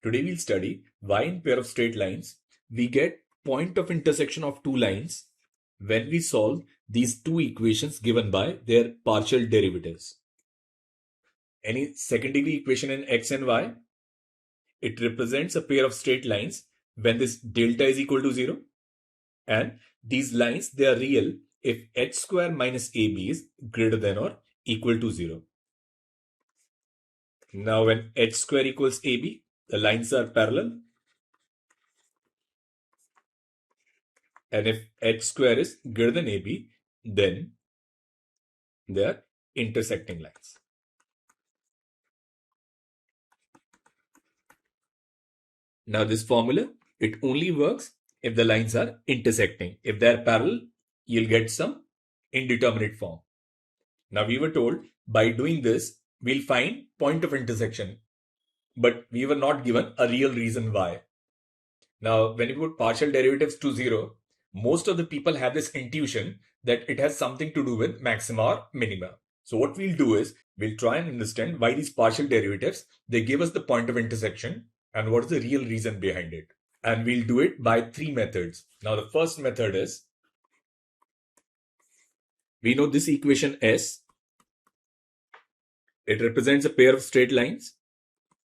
Today we'll study why in pair of straight lines we get point of intersection of two lines when we solve these two equations given by their partial derivatives. Any second degree equation in x and y, it represents a pair of straight lines when this delta is equal to 0, and these lines, they are real if h square minus ab is greater than or equal to 0. Now when h square equals ab, the lines are parallel, and if h square is greater than ab, then they are intersecting lines. Now this formula, it only works if the lines are intersecting. If they are parallel, you'll get some indeterminate form. Now we were told by doing this, we'll find point of intersection, but we were not given a real reason why. Now when you put partial derivatives to 0, most of the people have this intuition that it has something to do with maxima or minima. So what we'll do is, we'll try and understand why these partial derivatives, they give us the point of intersection and what is the real reason behind it. And we'll do it by three methods. Now the first method is, we know this equation S, it represents a pair of straight lines.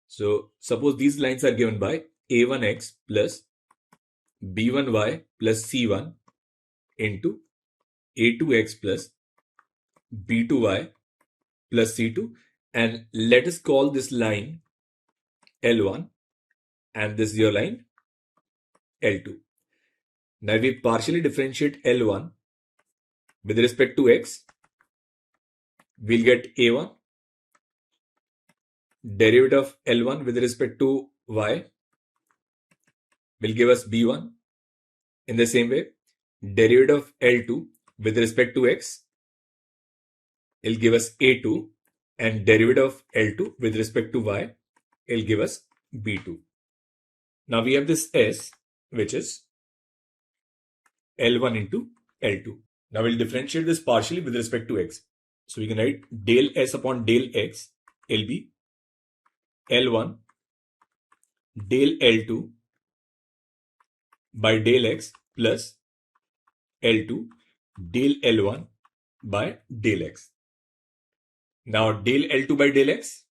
So suppose these lines are given by a1x plus b1y plus c1 into a2x plus b2y plus c2, and let us call this line L1 and this is your line L2. Now we partially differentiate L1 with respect to x, we'll get a1, derivative of L1 with respect to y will give us b1. In the same way, derivative of L2 with respect to x will give us a2, and derivative of L2 with respect to y will give us b2. Now we have this S, which is L1 into L2. Now we'll differentiate this partially with respect to x. So we can write del S upon del x will be L1 del L2 by del x plus L2 del L1 by del x. Now del L2 by del x,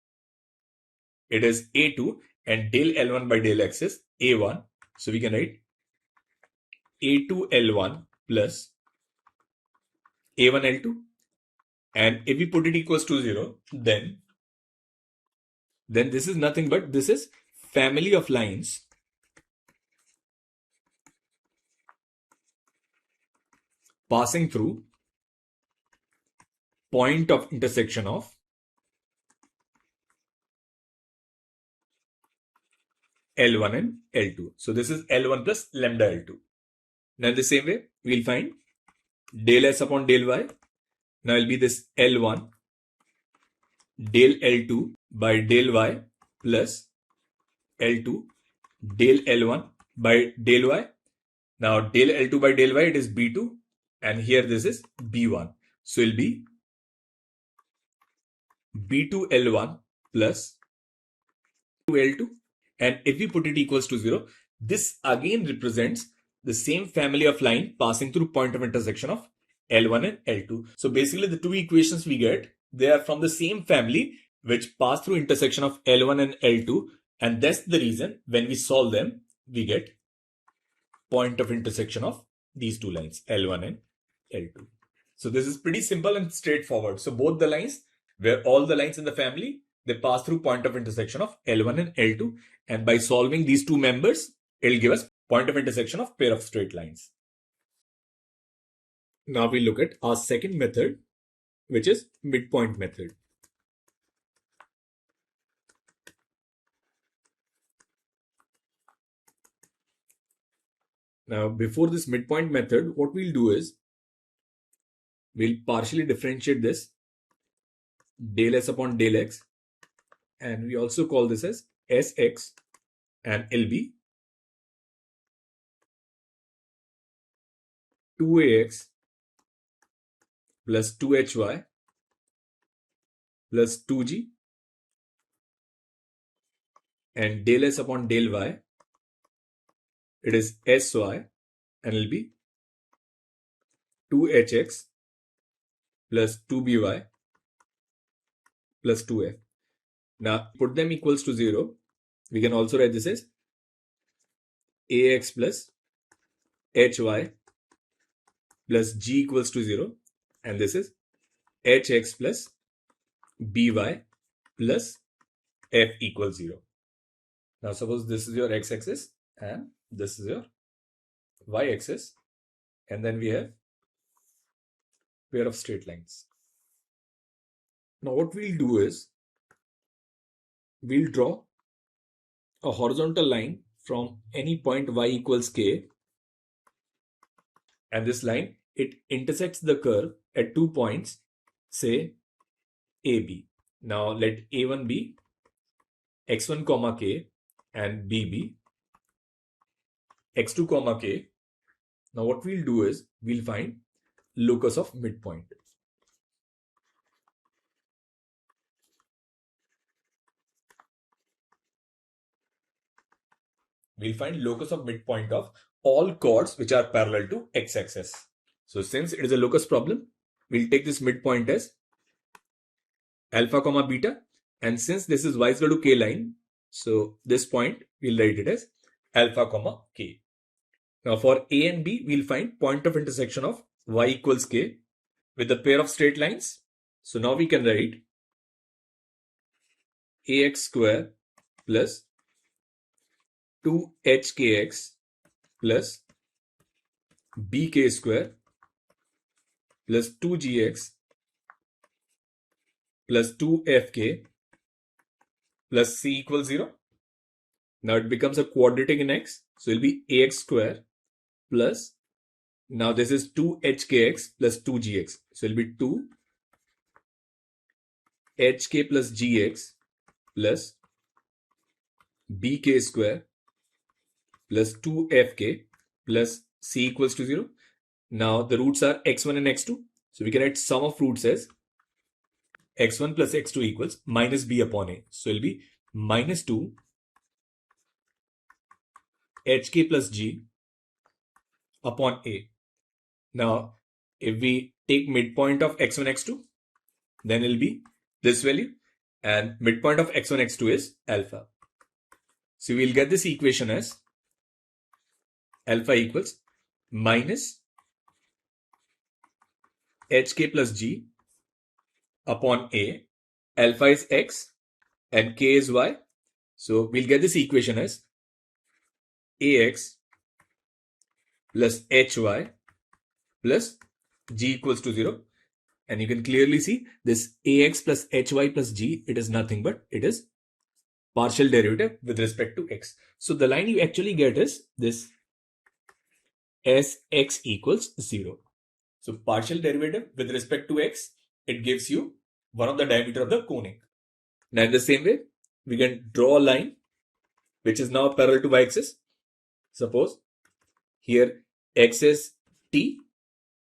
it is A2, and del L1 by del x is A1. So we can write A2 L1 plus A1 L2. And if we put it equals to 0, then this is nothing but this is family of lines passing through point of intersection of L1 and L2. So this is L1 plus lambda L2. Now in the same way, we'll find del S upon del Y. Now it will be this L1 del L2 by del Y plus L2 del L1 by del Y. Now del L2 by del Y, it is B2, and here this is B1. So it will be B2 L1 plus 2 L2. And if we put it equals to 0, this again represents the same family of line passing through point of intersection of L1 and L2. So basically the two equations we get, they are from the same family which pass through intersection of L1 and L2, and that's the reason when we solve them, we get point of intersection of these two lines, L1 and L2. So this is pretty simple and straightforward. So both the lines, where all the lines in the family, they pass through point of intersection of L1 and L2, and by solving these two members, it will give us point of intersection of pair of straight lines. Now we look at our second method, which is midpoint method. Now before this midpoint method, what we'll do is, we'll partially differentiate this del S upon del X, and we also call this as Sx, and it'll be 2ax plus 2hy plus 2g and del s upon del y, it is sy, and it will be 2hx plus 2by plus 2f. Now put them equals to 0. We can also write this as ax plus hy plus g equals to 0, and this is hx plus by plus f equals 0. Now suppose this is your x-axis and this is your y-axis, and then we have pair of straight lines. Now what we'll do is we'll draw a horizontal line from any point y equals k, and this line, it intersects the curve at 2 points, say AB. Now let A1 be x1 comma k and B be x2 comma k. Now what we'll do is we'll find locus of midpoint. We'll find locus of midpoint of all chords which are parallel to x-axis. So since it is a locus problem, we'll take this midpoint as alpha comma beta, and since this is y is equal to k line, so this point we'll write it as alpha comma k. Now for A and B, we'll find point of intersection of y equals k with a pair of straight lines. So now we can write ax square plus 2hkx plus bk square plus 2gx plus 2fk plus c equals 0. Now it becomes a quadratic in x, so it will be ax square plus, now this is 2hkx plus 2gx, so it will be 2hk plus gx plus bk square plus 2fk plus c equals to 0. Now the roots are x1 and x2, so we can write sum of roots as x1 plus x2 equals minus b upon a, so it will be minus 2 hk plus g upon a. Now if we take midpoint of x1 x2, then it will be this value, and midpoint of x1 x2 is alpha. So we'll get this equation as alpha equals minus hk plus g upon a. Alpha is x and k is y. So we'll get this equation as ax plus hy plus g equals to 0. And you can clearly see this ax plus hy plus g, it is nothing but it is partial derivative with respect to x. So the line you actually get is this as x equals 0. So partial derivative with respect to x, it gives you one of the diameter of the conic. Now in the same way, we can draw a line which is now parallel to y-axis. Suppose here x is t,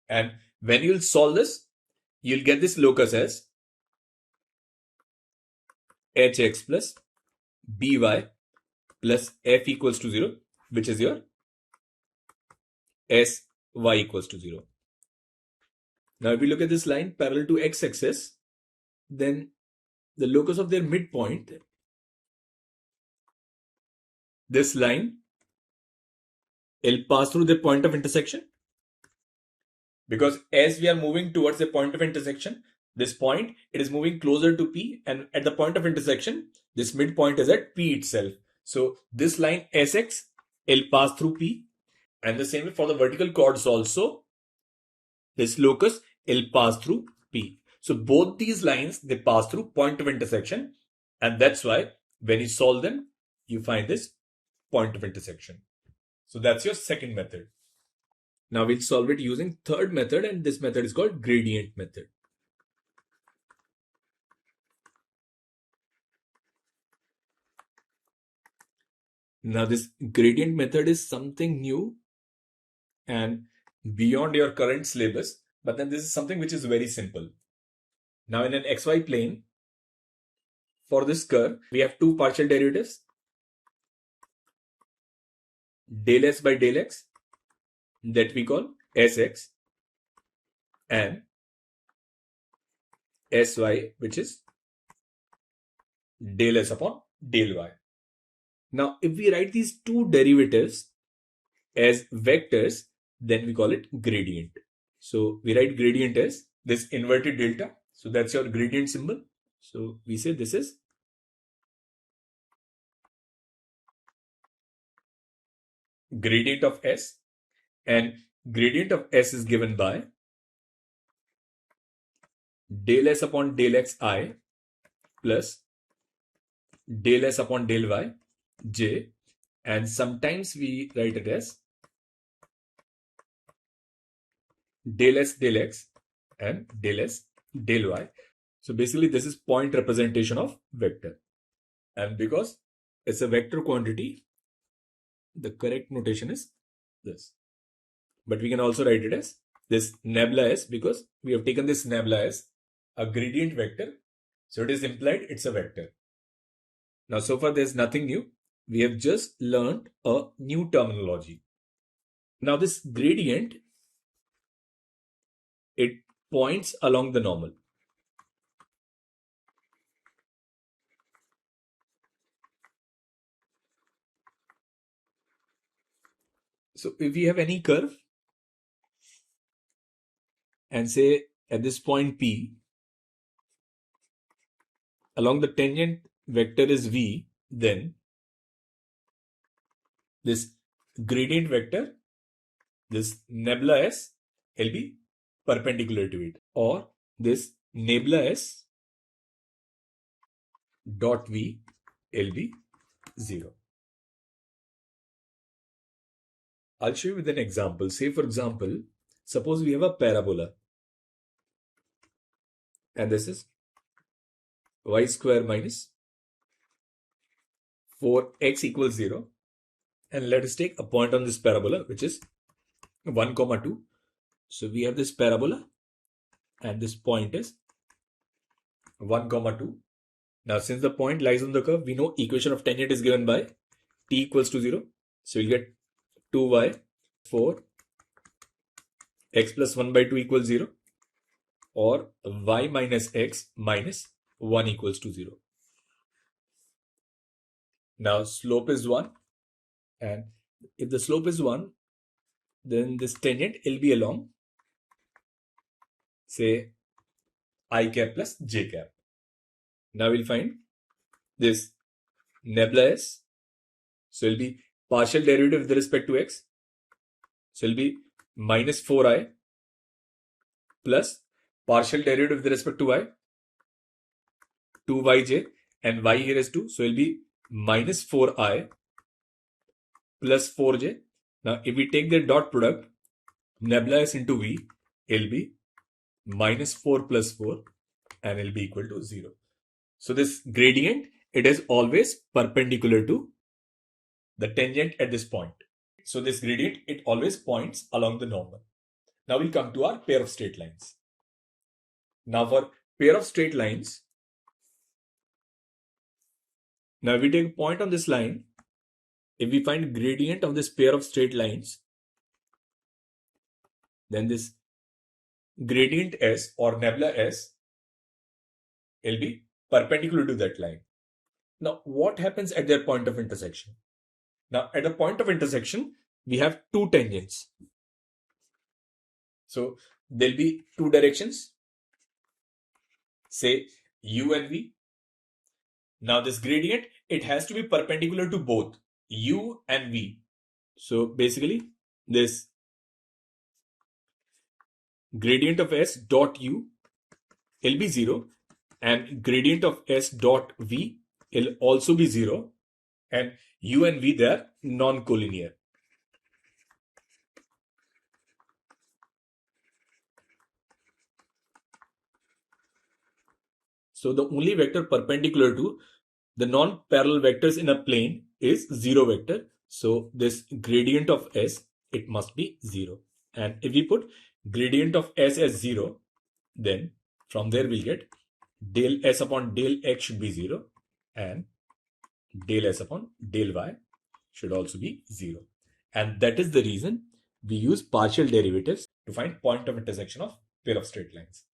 and when you'll solve this, you'll get this locus as hx plus by plus f equals to 0, which is your sy equals to 0. Now if we look at this line parallel to x-axis, then the locus of their midpoint, this line, will pass through the point of intersection, because as we are moving towards the point of intersection, this point, it is moving closer to P, and at the point of intersection, this midpoint is at P itself. So this line Sx will pass through P, and the same way for the vertical chords also, this locus will pass through P. So both these lines, they pass through point of intersection, and that's why when you solve them, you find this point of intersection. So that's your second method. Now we'll solve it using third method, and this method is called gradient method. Now this gradient method is something new and beyond your current syllabus, but then this is something which is very simple. Now in an xy plane, for this curve, we have two partial derivatives. del s by del x, that we call sx, and sy, which is del s upon del y. Now, if we write these two derivatives as vectors, then we call it gradient. So we write gradient as this inverted delta. So that's your gradient symbol. So we say this is gradient of s, and gradient of s is given by del s upon del xi plus del s upon del y j, and sometimes we write it as del s del x and del s del y. So basically this is point representation of vector, and because it's a vector quantity, the correct notation is this. But we can also write it as this nabla s, because we have taken this nabla as a gradient vector, so it is implied it's a vector. Now so far there's nothing new. We have just learned a new terminology. Now this gradient, it points along the normal. So if we have any curve and say at this point P, along the tangent vector is V, then this gradient vector, this nabla s, will be perpendicular to it, or this nabla s dot V will be 0. I'll show you with an example. Say for example, suppose we have a parabola, and this is y square minus 4x equals 0. And let us take a point on this parabola, which is 1, 2. So we have this parabola, and this point is 1, 2. Now, since the point lies on the curve, we know equation of tangent is given by t equals to 0. So we'll get 2y 4 x plus 1 by 2 equals 0, or y minus x minus 1 equals to 0. Now slope is 1, and if the slope is 1, then this tangent will be along, say, I cap plus j cap. Now we'll find this nabla s. So it'll be partial derivative with respect to x. So it'll be minus 4i plus partial derivative with respect to y, 2yj, and y here is 2. So it'll be minus 4i plus 4j. Now if we take the dot product, nabla s into v, it'll be minus 4 plus 4, and it'll be equal to 0. So this gradient, it is always perpendicular to the tangent at this point. So this gradient, it always points along the normal. Now we'll come to our pair of straight lines. Now for pair of straight lines, now if we take a point on this line, if we find gradient of this pair of straight lines, then this gradient s or nabla s will be perpendicular to that line. Now what happens at their point of intersection? Now at the point of intersection, we have two tangents. So there'll be two directions, say u and v. Now this gradient, it has to be perpendicular to both u and v. So basically this gradient of s dot u will be 0, and gradient of s dot v will also be 0, and u and v, they are non-collinear. So the only vector perpendicular to the non-parallel vectors in a plane is 0 vector. So this gradient of s, it must be 0. And if we put gradient of s as 0, then from there we'll get del s upon del x should be 0, and del s upon del y should also be 0. And that is the reason we use partial derivatives to find point of intersection of pair of straight lines.